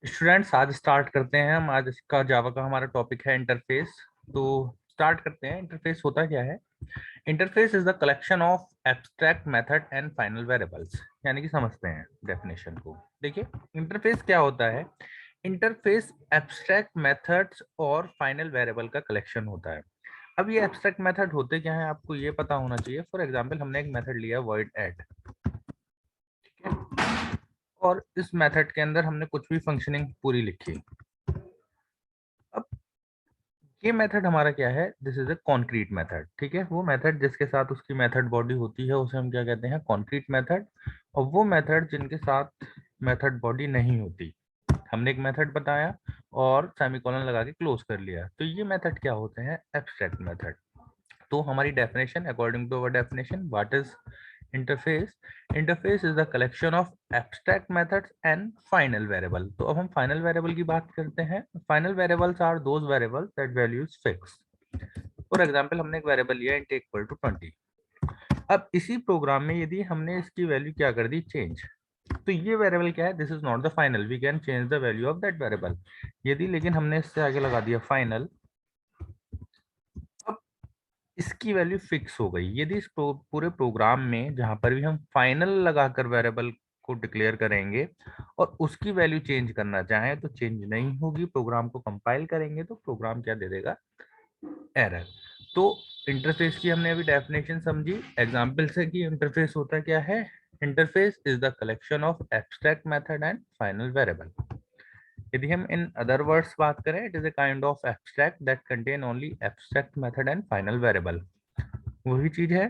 Students आज start करते हैं हम। आज इसका जावा का हमारा टॉपिक है इंटरफेस। तो स्टार्ट करते हैं। इंटरफेस होता क्या है? Interface is the collection of abstract method and final variables. यानी कि समझते हैं डेफिनेशन को। देखिए, इंटरफेस क्या होता है? इंटरफेस एब्स्ट्रैक्ट मेथड्स और फाइनल वेरिएबल का कलेक्शन होता है। अब ये एब्स्ट्रैक्ट मेथड होते क्या है, आपको ये पता होना चाहिए। फॉर एग्जाम्पल, हमने एक मेथड लिया void add, और इस मेथड के अंदर हमने कुछ भी फंक्शनिंग पूरी लिखी। अब ये मेथड हमारा क्या है? This is a concrete method. ठीक है, वो मेथड जिसके साथ उसकी मेथड बॉडी होती है उसे हम क्या कहते हैं? Concrete method. और वो मेथड जिनके साथ मेथड बॉडी नहीं होती, हमने एक मेथड बताया और सेमीकोलन लगा के क्लोज कर लिया, तो ये मेथड क्या होते हैं? Abstract method. तो हमारी definition, according to our definition, what is interface? Interface is the collection of abstract methods and final variable. तो अब हम फाइनल वेरिएबल की बात करते हैं। Final variables are those variables that values fix. For example, हमने एक वेरिएबल लिया int इक्वल टू 20। अब इसी प्रोग्राम में यदि हमने इसकी वैल्यू क्या कर दी? चेंज। तो ये वेरिएबल क्या है? This is not the final, we can change the value of that variable. यदि लेकिन हमने इससे आगे लगा दिया फाइनल, अब इसकी वैल्यू फिक्स हो गई। यदि इस पूरे प्रोग्राम में जहां पर भी हम फाइनल लगाकर वेरिएबल को डिक्लेयर करेंगे और उसकी वैल्यू चेंज करना चाहें तो चेंज नहीं होगी। प्रोग्राम को कंपाइल करेंगे तो प्रोग्राम क्या दे देगा? एरर। तो इंटरफेस की हमने अभी डेफिनेशन समझी एग्जांपल से कि इंटरफेस होता क्या है। Interface is the collection of abstract method and final variable. यदि हम इन अदर वर्ड्स बात करें, it is a kind of abstract that contain only abstract method and final variable. वही चीज है।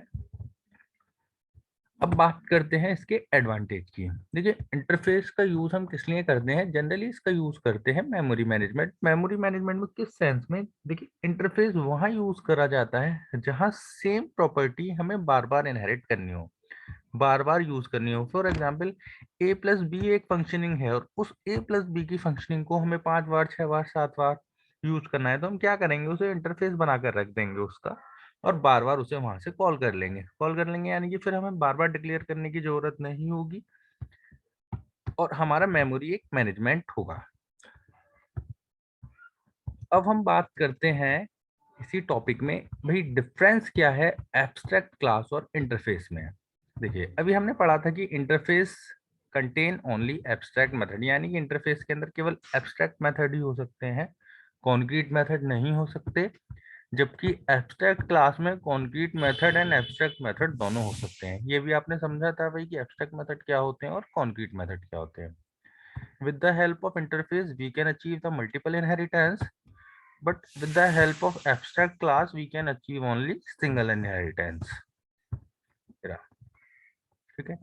अब बात करते हैं इसके एडवांटेज की। देखिए, इंटरफेस का यूज हम किस लिए करते हैं? जनरली इसका यूज करते हैं मेमोरी मैनेजमेंट। मेमोरी मैनेजमेंट में किस सेंस में? देखिए, इंटरफेस वहां यूज करा जाता है जहां सेम प्रॉपर्टी हमें बार बार इनहेरिट करनी हो, बार बार यूज करनी हो। For example, A plus B एक फंक्शनिंग है और उस ए प्लस बी की फंक्शनिंग को हमें 5 बार, 6 बार, 7 बार यूज करना है, तो हम क्या करेंगे? उसे इंटरफेस बनाकर रख देंगे उसका, और बार बार उसे वहां से कॉल कर लेंगे यानी कि फिर हमें बार बार डिक्लेयर करने की जरूरत नहीं होगी और हमारा मेमोरी एक मैनेजमेंट होगा। अब हम बात करते हैं इसी टॉपिक में, भाई डिफरेंस क्या है एब्स्ट्रैक्ट क्लास और इंटरफेस में। देखिए, अभी हमने पढ़ा था कि interface contain only abstract method, यानी कि इंटरफेस के अंदर केवल एब्स्ट्रैक्ट मेथड ही हो सकते हैं, कॉन्क्रीट मेथड नहीं हो सकते। जबकि एब्स्ट्रैक्ट क्लास में concrete method and abstract method दोनों हो सकते हैं। ये भी आपने समझा था भाई कि एब्स्ट्रैक्ट मेथड क्या होते हैं और कॉन्क्रीट मेथड क्या होते हैं। With the help of interface we can achieve the multiple inheritance, but with the help of abstract class we can achieve only single inheritance। ठीक है,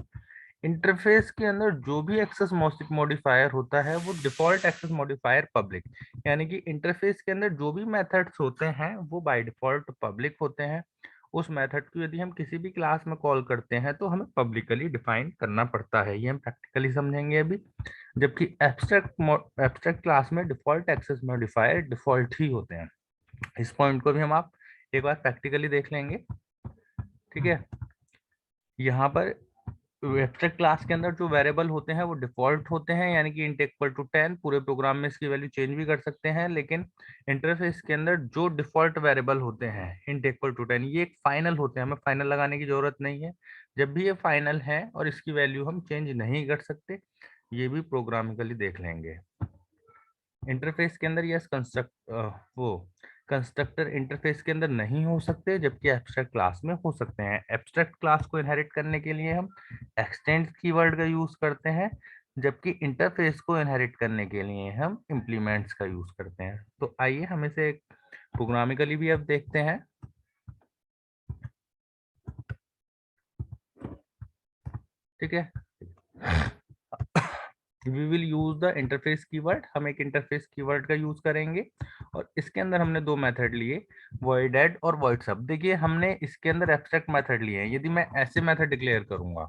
इंटरफेस के अंदर जो भी एक्सेस मॉडिफायर होता है वो डिफॉल्ट एक्सेस मॉडिफायर पब्लिक, यानी कि इंटरफेस के अंदर जो भी मेथड्स होते हैं वो बाय डिफॉल्ट पब्लिक होते हैं। उस मेथड को यदि हम किसी भी क्लास में कॉल करते हैं तो हमें पब्लिकली डिफाइन करना पड़ता है, ये हम प्रैक्टिकली समझेंगे अभी। जबकि एब्स्ट्रैक्ट क्लास में डिफॉल्ट एक्सेस मॉडिफायर डिफॉल्ट ही होते हैं। इस पॉइंट को भी हम आप एक बार प्रैक्टिकली देख लेंगे। ठीक है, यहाँ पर एब्स्ट्रैक्ट क्लास के अंदर जो वेरिएबल होते हैं वो डिफॉल्ट होते हैं, यानी कि इंट इक्वल टू 10। पूरे प्रोग्राम में इसकी वैल्यू चेंज भी कर सकते हैं, लेकिन इंटरफेस के अंदर जो डिफॉल्ट वेरिएबल होते हैं इंट इक्वल टू 10, ये एक फाइनल होते हैं, हमें फाइनल लगाने की जरूरत नहीं है। जब भी ये फाइनल है और इसकी वैल्यू हम चेंज नहीं कर सकते, ये भी प्रोग्रामिकली देख लेंगे। इंटरफेस के अंदर यस कंस्ट्रक्ट वो कंस्ट्रक्टर इंटरफेस के अंदर नहीं हो सकते, जबकि एब्स्ट्रैक्ट क्लास में हो सकते हैं। एब्स्ट्रैक्ट क्लास को इनहेरिट करने के लिए हम एक्सटेंड कीवर्ड का यूज करते हैं, जबकि इंटरफेस को इनहेरिट करने के लिए हम इम्प्लीमेंट्स का यूज करते हैं। तो आइए हम इसे प्रोग्रामिकली भी अब देखते हैं। ठीक है, we will use the interface keyword. हम एक इंटरफेस कीवर्ड का यूज करेंगे और इसके अंदर हमने दो मेथड लिए, void add और void sub। देखिए, हमने इसके अंदर एब्स्ट्रैक्ट मेथड लिए हैं। यदि मैं ऐसे मेथड डिक्लेयर करूंगा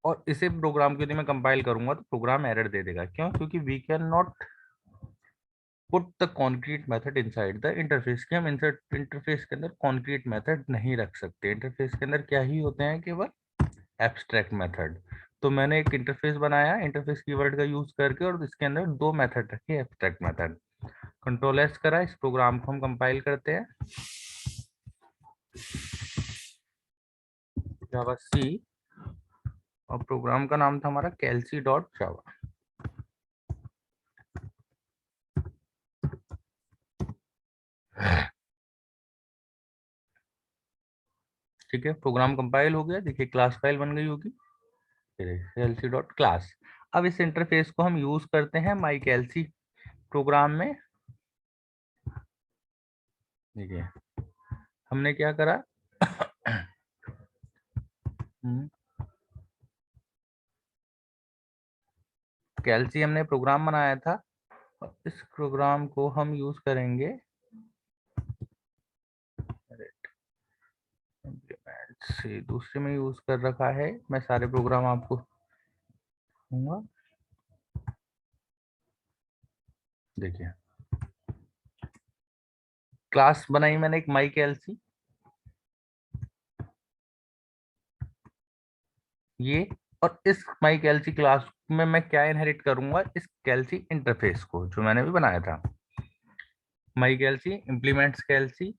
और इसे प्रोग्राम को यदि मैं कंपाइल करूंगा तो प्रोग्राम एरर दे देगा। क्यों? क्योंकि we can not put the concrete method inside the interface, के हम इंटरफेस के अंदर कॉन्क्रीट मेथड नहीं रख सकते। इंटरफेस के अंदर क्या ही होते हैं? केवल एब्स्ट्रैक्ट मेथड। तो मैंने एक इंटरफेस बनाया, इंटरफेस कीवर्ड का यूज करके, और इसके अंदर दो मेथड रखे, एब्स्ट्रैक्ट मेथड। कंट्रोल एस करा, इस प्रोग्राम को हम कंपाइल करते हैं, जावा सी, और प्रोग्राम का नाम था हमारा कैलसी डॉट जावा। ठीक है, प्रोग्राम कंपाइल हो गया, देखिए क्लास फाइल बन गई होगी, कैलसी डॉट क्लास। अब इस इंटरफेस को हम यूज करते हैं माई कैलसी प्रोग्राम में। देखिए हमने क्या करा, कैलसी हमने प्रोग्राम बनाया था, और इस प्रोग्राम को हम यूज करेंगे से दूसरे में यूज कर रखा है। मैं सारे प्रोग्राम आपको दूंगा, देखिए क्लास बनाई मैंने एक माई कैलसी, ये, और इस माई कैलसी क्लास में मैं क्या इनहेरिट करूंगा, इस कैलसी इंटरफेस को जो मैंने भी बनाया था, माई कैलसी इम्प्लीमेंट्स कैलसी।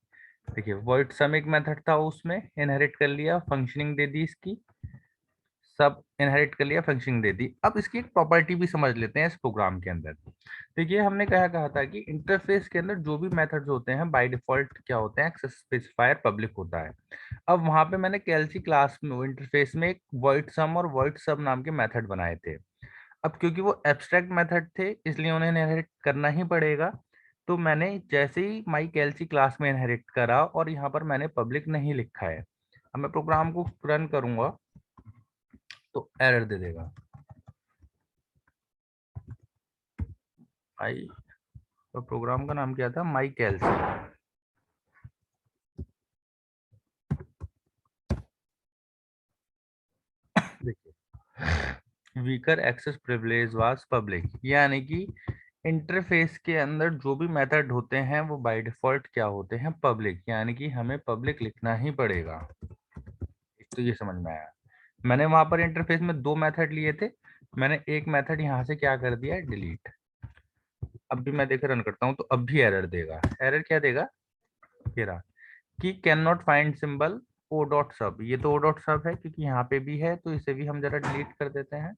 देखिए वॉइड सम एक मेथड था, उसमें इनहेरिट कर लिया, फंक्शनिंग दे दी इसकी, सब इनहेरिट कर लिया, फंक्शनिंग दे दी। अब इसकी एक प्रॉपर्टी भी समझ लेते हैं इस प्रोग्राम के अंदर। देखिए हमने क्या कहा था कि इंटरफेस के अंदर जो भी मेथड्स होते हैं बाय डिफॉल्ट क्या होते हैं, एक्सेस स्पेसिफायर पब्लिक होता है। अब वहां पे मैंने कैलसी क्लास में इंटरफेस में एक वॉइड सम और वॉइड सब नाम के मेथड बनाए थे। अब क्योंकि वो एब्स्ट्रैक्ट मेथड थे, इसलिए उन्हें इनहेरिट करना ही पड़ेगा। तो मैंने जैसे ही माई कैलसी क्लास में इनहेरिट करा, और यहाँ पर मैंने पब्लिक नहीं लिखा है। अब मैं प्रोग्राम को रन करूंगा तो एरर दे देगा, माई, तो प्रोग्राम का नाम क्या था, माई कैलसी। देखिए weaker access privilege was public, यानी कि इंटरफेस के अंदर जो भी मेथड होते हैं वो बाय डिफॉल्ट क्या होते हैं, पब्लिक, यानी कि हमें पब्लिक लिखना ही पड़ेगा। तो ये समझ में आया। मैंने वहां पर इंटरफेस में दो मेथड लिए थे, मैंने एक मेथड यहाँ से क्या कर दिया, डिलीट। अब भी मैं देख रन करता हूँ तो अब भी एरर देगा। एरर क्या देगा, ये रहा कि can not find symbol O dot सब। ये तो ओ डॉट सब है क्योंकि यहाँ पे भी है, तो इसे भी हम जरा डिलीट कर देते हैं।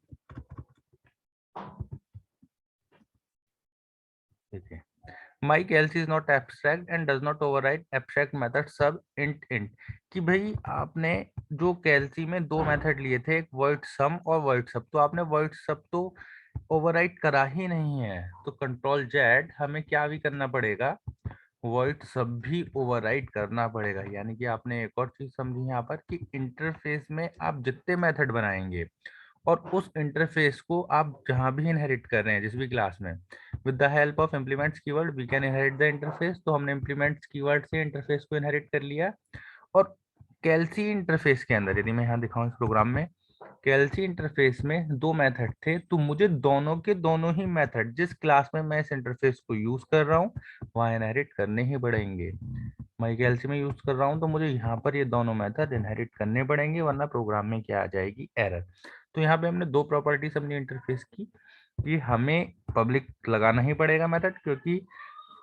ठीक है, my calc is not abstract and does not override abstract method sub int int. कि भाई आपने जो कैलसी में दो मेथड लिए थे, एक वर्ड सम और वर्ड सब, तो आपने वर्ड सब तो ओवरराइड करा ही नहीं है, तो कंट्रोल जेड हमें क्या भी करना पड़ेगा, वर्ड सब भी ओवरराइड करना पड़ेगा। यानी कि आपने एक और चीज समझी यहाँ पर कि इंटरफेस में आप जितने मेथड बनाएंगे और उस इंटरफेस को आप जहां भी इनहेरिट कर रहे हैं जिस भी क्लास में, with the help of implements keyword we can inherit the interface. तो हमने इम्प्लीमेंट्स कीवर्ड से इंटरफेस को इनहेरिट कर लिया। और कैलसी इंटरफेस के अंदर यदि मैं यहाँ दिखाऊं इस प्रोग्राम में, कैलसी इंटरफेस में दो मेथड थे, तो मुझे दोनों के दोनों ही मेथड जिस क्लास में मैं इस इंटरफेस को यूज कर रहा हूँ वहां इनहेरिट करने ही पड़ेंगे। मैं कैलसी में यूज कर रहा हूँ तो मुझे यहाँ पर ये दोनों मेथड इनहेरिट करने पड़ेंगे, वरना प्रोग्राम में क्या आ जाएगी, एरर। तो यहाँ पे हमने दो प्रॉपर्टी समझी इंटरफेस की, कि हमें पब्लिक लगाना ही पड़ेगा मेथड, क्योंकि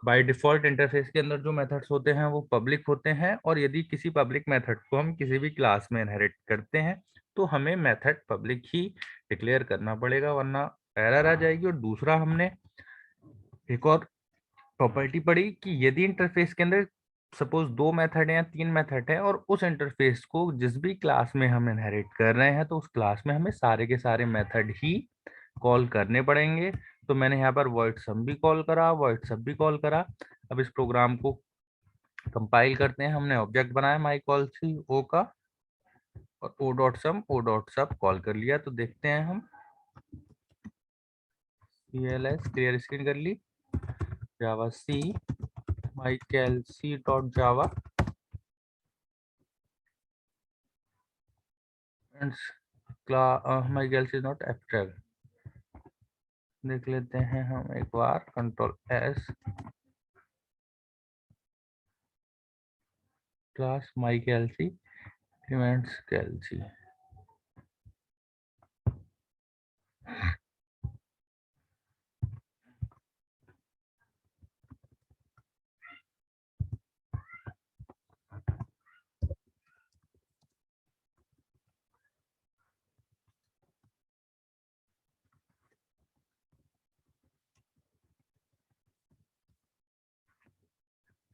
बाय डिफॉल्ट इंटरफेस के अंदर जो मेथड्स होते हैं वो पब्लिक होते हैं, और यदि किसी पब्लिक मेथड को हम किसी भी क्लास में इनहेरिट करते हैं तो हमें मेथड पब्लिक ही डिक्लेयर करना पड़ेगा, वरना एरर आ जाएगी। और दूसरा हमने एक और प्रॉपर्टी पड़ी कि यदि इंटरफेस के अंदर सपोज दो मेथड है या तीन मेथड है, और उस इंटरफेस को जिस भी क्लास में हम इनहेरिट कर रहे हैं तो उस क्लास में हमें सारे के सारे मेथड ही कॉल करने पड़ेंगे। तो मैंने यहाँ पर void sum भी कॉल करा, void sub भी कॉल करा। अब इस प्रोग्राम को कंपाइल करते हैं, हमने ऑब्जेक्ट बनाया माई कॉल सी ओ का, और ओ डॉट सम ओ डॉट सब कॉल कर लिया। तो देखते हैं हम, CLS क्लियर स्क्रीन कर ली, javac my calc dot java and my calc not abstract. देख लेते हैं हम एक बार, control S, class my calc extends calc.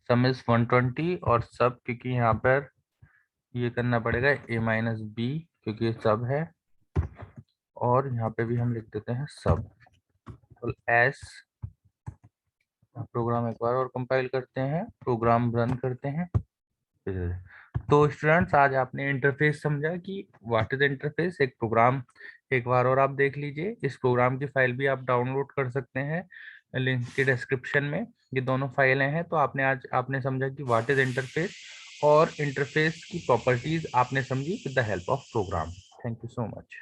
Sum is 120 और सब, क्योंकि यहाँ पर ये करना पड़ेगा a माइनस बी क्योंकि ये सब है, और यहाँ पे भी हम लिख देते हैं सब। तो एस प्रोग्राम एक बार और कंपाइल करते हैं, प्रोग्राम रन करते हैं। तो स्टूडेंट्स आज आपने इंटरफेस समझा कि व्हाट इज इंटरफेस। एक प्रोग्राम एक बार और आप देख लीजिए, इस प्रोग्राम की फाइल भी आप डाउनलोड कर सकते हैं लिंक के डिस्क्रिप्शन में, ये दोनों फाइलें हैं। तो आपने समझा कि व्हाट इज इंटरफेस, और इंटरफेस की प्रॉपर्टीज आपने समझी with the help of program. Thank you so much.